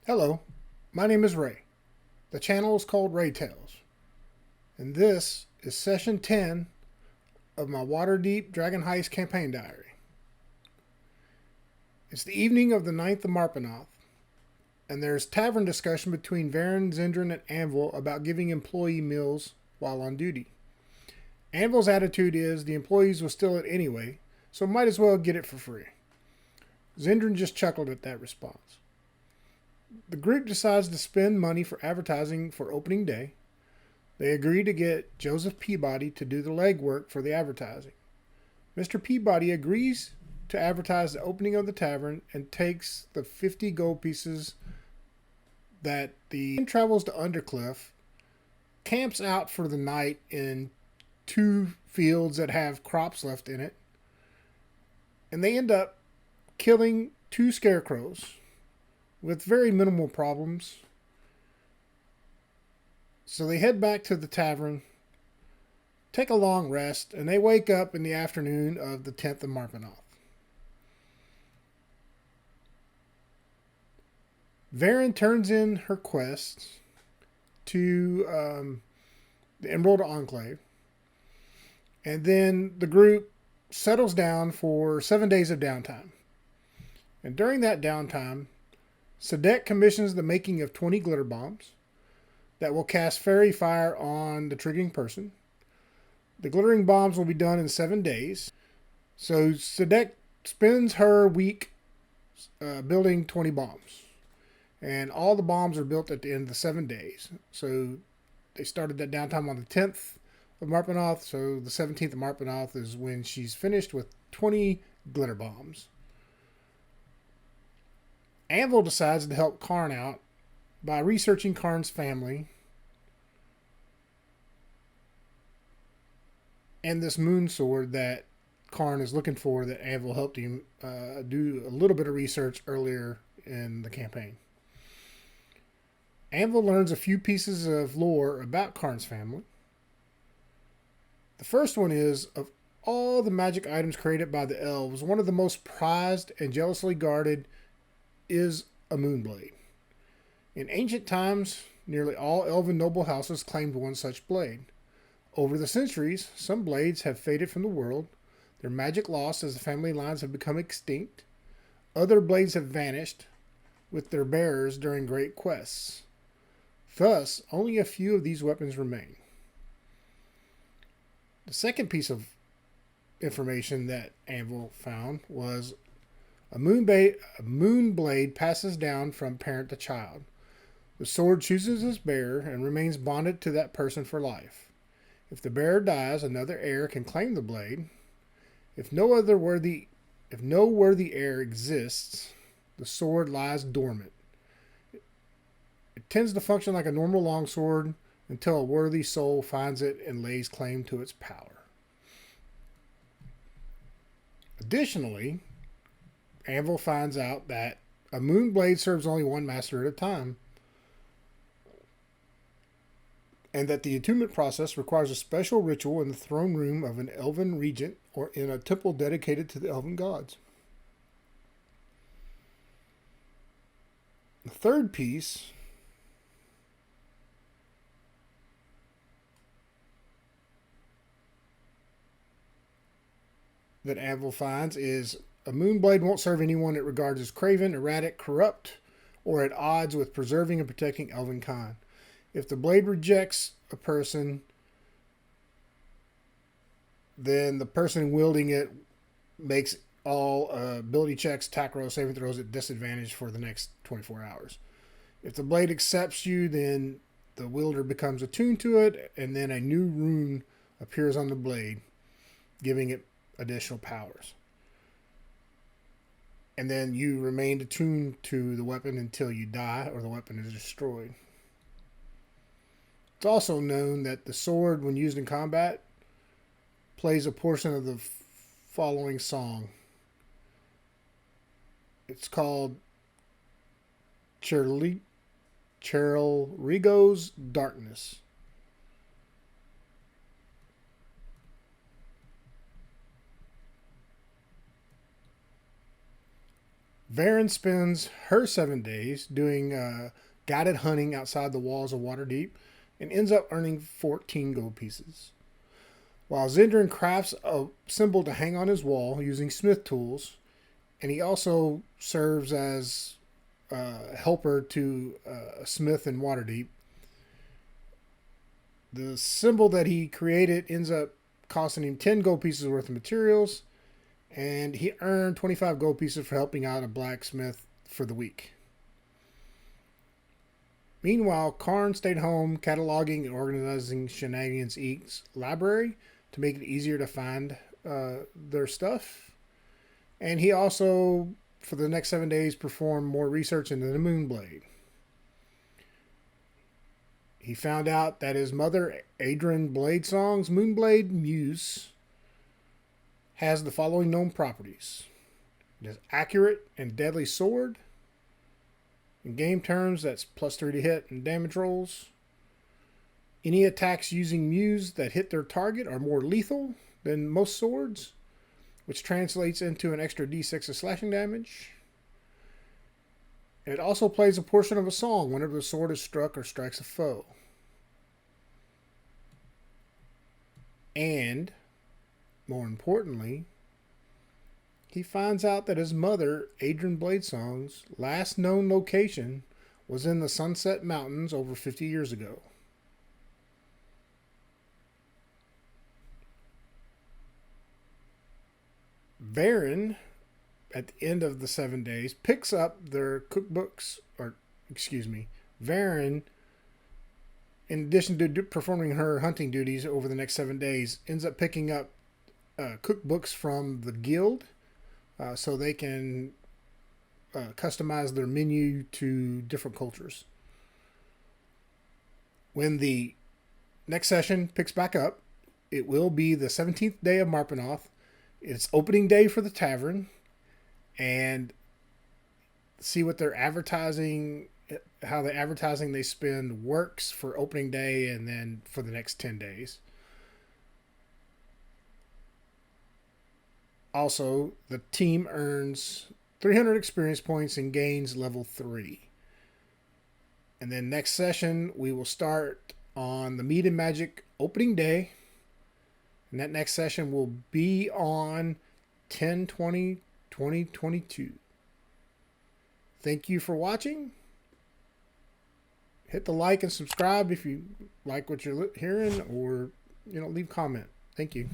Hello, my name is Ray. The channel is called Ray Tales, and this is session 10 of my Waterdeep Dragon Heist Campaign diary. It's the evening of the 9th of Marpenoth, and there's tavern discussion between Varen, Zendrin, and Anvil about giving employee meals while on duty. Anvil's attitude is the employees will steal it anyway, so might as well get it for free. Zendrin just chuckled at that response. The group decides to spend money for advertising for opening day. They agree to get Joseph Peabody to do the legwork for the advertising. Mr. Peabody agrees to advertise the opening of the tavern and takes the 50 gold pieces that the travels to Undercliff, camps out for the night in 2 fields that have crops left in it, and they end up killing 2 scarecrows with very minimal problems. So they head back to the tavern, take a long rest, and they wake up in the afternoon of the 10th of Marpenoth. Varen turns in her quests to the Emerald Enclave, and then the group settles down for 7 days of downtime. And during that downtime, Sadek commissions the making of 20 glitter bombs that will cast fairy fire on the triggering person. The glittering bombs will be done in 7 days. So Sadek spends her week building 20 bombs. And all the bombs are built at the end of the 7 days. So they started that downtime on the 10th of Marpenoth. So the 17th of Marpenoth is when she's finished with 20 glitter bombs. Anvil decides to help Karn out by researching Karn's family and this moon sword that Karn is looking for that Anvil helped him do a little bit of research earlier in the campaign. Anvil learns a few pieces of lore about Karn's family. The first one is, of all the magic items created by the elves, one of the most prized and jealously guarded is a moonblade. In ancient times, nearly all elven noble houses claimed one such blade. Over the centuries, some blades have faded from the world, their magic lost as the family lines have become extinct. Other blades have vanished with their bearers during great quests. Thus, only a few of these weapons remain. The second piece of information that Anvil found was a moon blade passes down from parent to child. The sword chooses its bearer and remains bonded to that person for life. If the bearer dies, another heir can claim the blade. If no worthy heir exists, the sword lies dormant. It tends to function like a normal longsword until a worthy soul finds it and lays claim to its power. Additionally, Anvil finds out that a moon blade serves only one master at a time, and that the attunement process requires a special ritual in the throne room of an elven regent or in a temple dedicated to the elven gods. The third piece that Anvil finds is a moonblade won't serve anyone it regards as craven, erratic, corrupt, or at odds with preserving and protecting elvenkind. If the blade rejects a person, then the person wielding it makes all ability checks, attack rolls, saving throws at disadvantage for the next 24 hours. If the blade accepts you, then the wielder becomes attuned to it, and then a new rune appears on the blade, giving it additional powers. And then you remain attuned to the weapon until you die or the weapon is destroyed. It's also known that the sword, when used in combat, plays a portion of the following song. It's called Rigo's Darkness. Varen spends her 7 days doing guided hunting outside the walls of Waterdeep and ends up earning 14 gold pieces. While Zindran crafts a symbol to hang on his wall using smith tools, and he also serves as a helper to a smith in Waterdeep. The symbol that he created ends up costing him 10 gold pieces worth of materials, and he earned 25 gold pieces for helping out a blacksmith for the week. Meanwhile, Karn stayed home cataloging and organizing Shenanigans Inc.'s library to make it easier to find their stuff. And he also, for the next 7 days, performed more research into the Moonblade. He found out that his mother, Adrian Bladesong's Moonblade Muse, has the following known properties. It is accurate and deadly sword. In game terms, that's +3 to hit and damage rolls. Any attacks using Muse that hit their target are more lethal than most swords, which translates into an extra d6 of slashing damage. And it also plays a portion of a song whenever the sword is struck or strikes a foe. And, more importantly, he finds out that his mother, Adrian Bladesong's, last known location was in the Sunset Mountains over 50 years ago. Varen, at the end of the 7 days, picks up their cookbooks, Varen, in addition to performing her hunting duties over the next 7 days, ends up picking up cookbooks from the guild so they can customize their menu to different cultures. When the next session picks back up, it will be the 17th day of Marpenoth. It's opening day for the tavern, and see what their advertising, how the advertising they spend works for opening day and then for the next 10 days. Also, the team earns 300 experience points and gains level 3. And then next session, we will start on the Meat and Magic opening day. And that next session will be on 10/20/2022. Thank you for watching. Hit the like and subscribe if you like what you're hearing, or leave a comment. Thank you.